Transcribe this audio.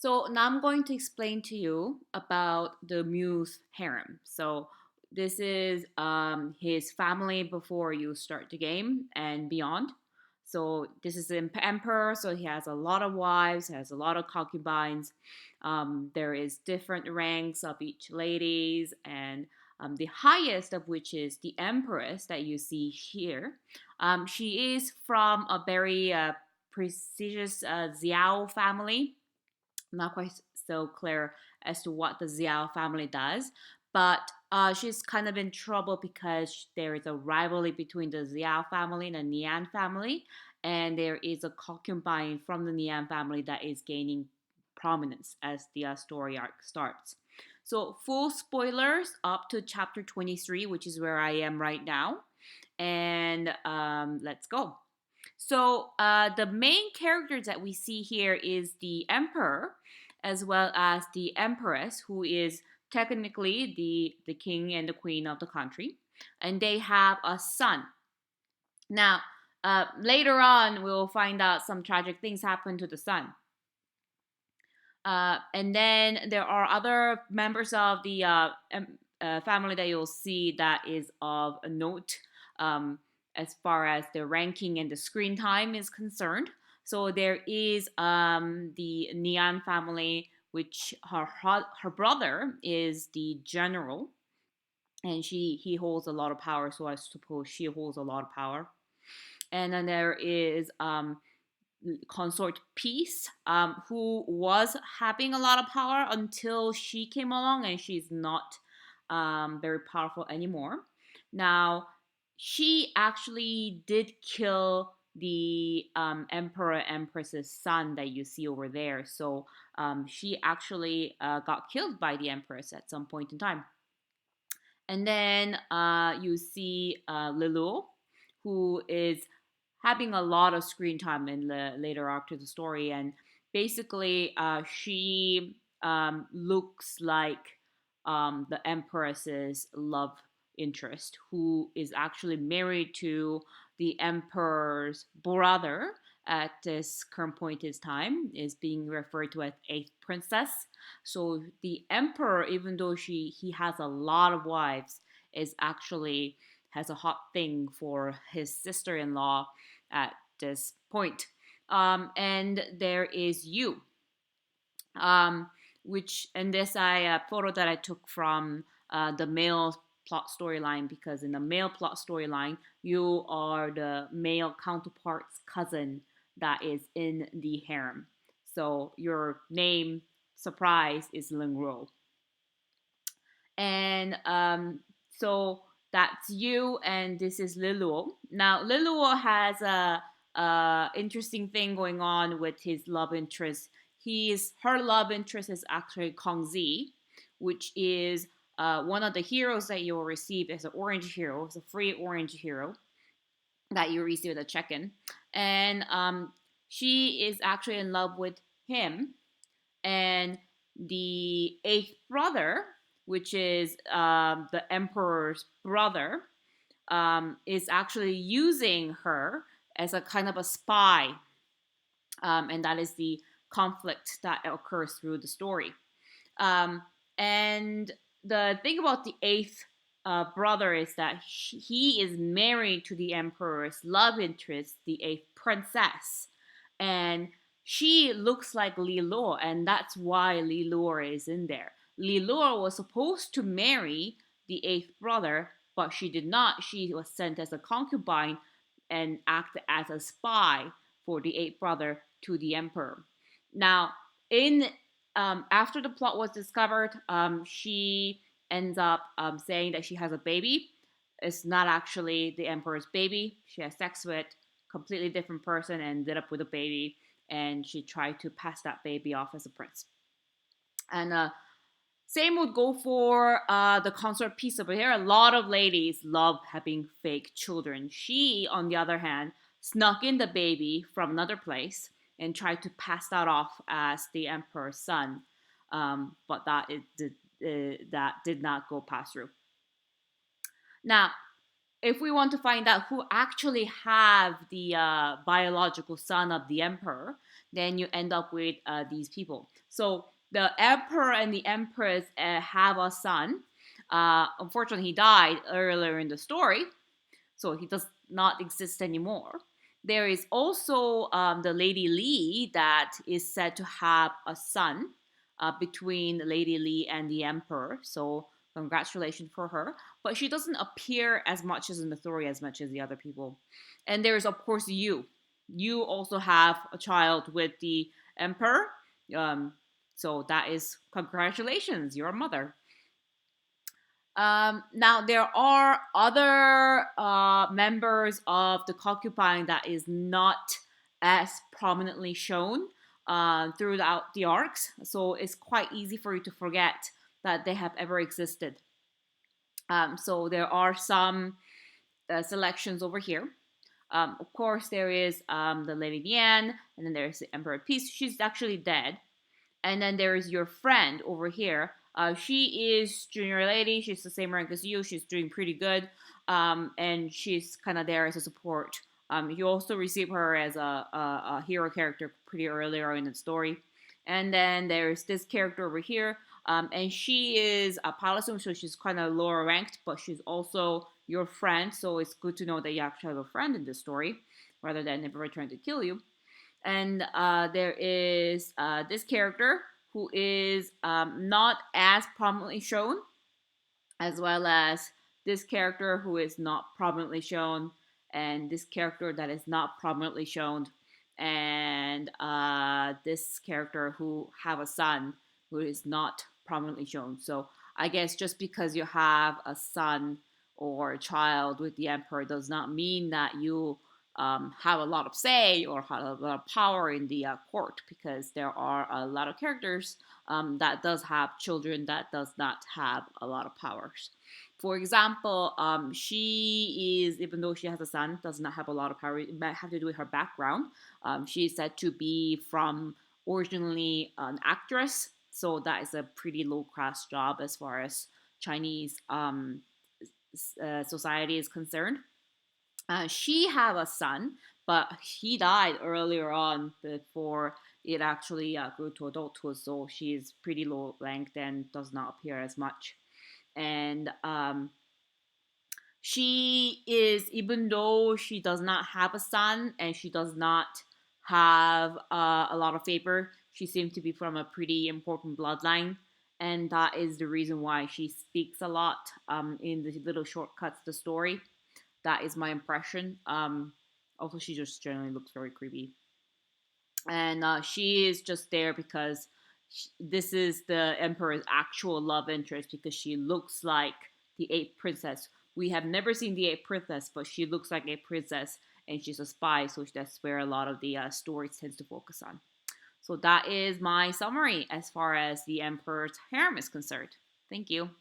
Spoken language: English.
So now I'm going to explain to you about the Muse harem. So this is his family before you start the game and beyond. So this is the emperor. So he has a lot of wives, has a lot of concubines. There is different ranks of each ladies, and the highest of which is the empress that you see here. She is from a very prestigious Xiao family. Not quite so clear as to what the Xiao family does, but she's kind of in trouble because there is a rivalry between the Xiao family and the Nian family, and there is a concubine from the Nian family that is gaining prominence as the story arc starts. So, full spoilers up to chapter 23, which is where I am right now. And let's go. So the main characters that we see here is the emperor, as well as the empress, who is technically the king and the queen of the country, and they have a son. Now, later on, we'll find out some tragic things happen to the son. And then there are other members of the family that you'll see that is of a note as far as the ranking and the screen time is concerned. So there is the Nian family, which her brother is the general, and he holds a lot of power. So I suppose she holds a lot of power. And then there is consort Peace, who was having a lot of power until she came along, and she's not very powerful anymore. Now, she actually did kill the emperor empress's son that you see over there. So she actually got killed by the empress at some point in time. And then you see Lilu, who is having a lot of screen time in the later arc to the story. And basically, she looks like the Empress's love interest, who is actually married to the Emperor's brother at this current point in time, is being referred to as eighth princess. So the emperor, even though he has a lot of wives, is actually has a hot thing for his sister-in-law at this point. And there is you, which and this I photo that I took from the male plot storyline, because in the male plot storyline you are the male counterpart's cousin that is in the harem. So your name, surprise, is Ling Ro. And so that's you, and this is Liluo. Now Liluo has a interesting thing going on with his love interest. Her love interest is actually Kong Zi, which is one of the heroes that you will receive as an orange hero. It's a free orange hero that you receive at a check-in, and she is actually in love with him. And the eighth brother, which is the emperor's brother, is actually using her as a kind of a spy, and that is the conflict that occurs through the story. Um, and the thing about the eighth brother is that he is married to the emperor's love interest, the eighth princess, and she looks like Li Luo, and that's why Li Luo is in there. Li Luo was supposed to marry the eighth brother, but she did not. She was sent as a concubine and acted as a spy for the eighth brother to the emperor. Now, in after the plot was discovered, she ends up saying that she has a baby. It's not actually the emperor's baby. She has sex with a completely different person and ended up with a baby, and she tried to pass that baby off as a prince. And same would go for the consort Peace over here. A lot of ladies love having fake children. She, on the other hand, snuck in the baby from another place and tried to pass that off as the emperor's son, but that did not go past through. Now, if we want to find out who actually have the biological son of the emperor, then you end up with these people. So the emperor and the empress have a son. Unfortunately, he died earlier in the story, so he does not exist anymore. There is also the Lady Li that is said to have a son between Lady Li and the Emperor. So congratulations for her. But she doesn't appear as much as in the story as much as the other people. And there's of course you. You also have a child with the Emperor. Um, so that is congratulations, you're a mother. Now there are other members of the concubine that is not as prominently shown throughout the arcs, so it's quite easy for you to forget that they have ever existed. So there are some selections over here. Of course, there is the Lady Diane, and then there's the Emperor Peace. She's actually dead. And then there is your friend over here. She is junior lady. She's the same rank as you. She's doing pretty good, and she's kind of there as a support. You also receive her as a hero character pretty earlier in the story. And then there's this character over here, and she is a paladin, so she's kind of lower ranked, but she's also your friend. So it's good to know that you actually have a friend in this story, rather than never trying to kill you. And there is this character who is not as prominently shown, as well as this character who is not prominently shown, and this character that is not prominently shown, and this character who have a son who is not prominently shown. So I guess just because you have a son or a child with the emperor does not mean that you have a lot of say or have a lot of power in the court, because there are a lot of characters that does have children that does not have a lot of powers. For example, she is, even though she has a son, does not have a lot of power. It might have to do with her background. She is said to be from originally an actress, so that is a pretty low class job as far as Chinese society is concerned. She had a son, but he died earlier on before it actually grew to adulthood. So she is pretty low ranked and does not appear as much. And she is, even though she does not have a son and she does not have a lot of favor, she seems to be from a pretty important bloodline. And that is the reason why she speaks a lot in the little shortcuts to the story. That is my impression. Also, she just generally looks very creepy, and she is just there because this is the emperor's actual love interest, because she looks like the eighth princess. We have never seen the eighth princess, but she looks like a princess, and she's a spy, so that's where a lot of the story tends to focus on. So that is my summary as far as the emperor's harem is concerned. Thank you.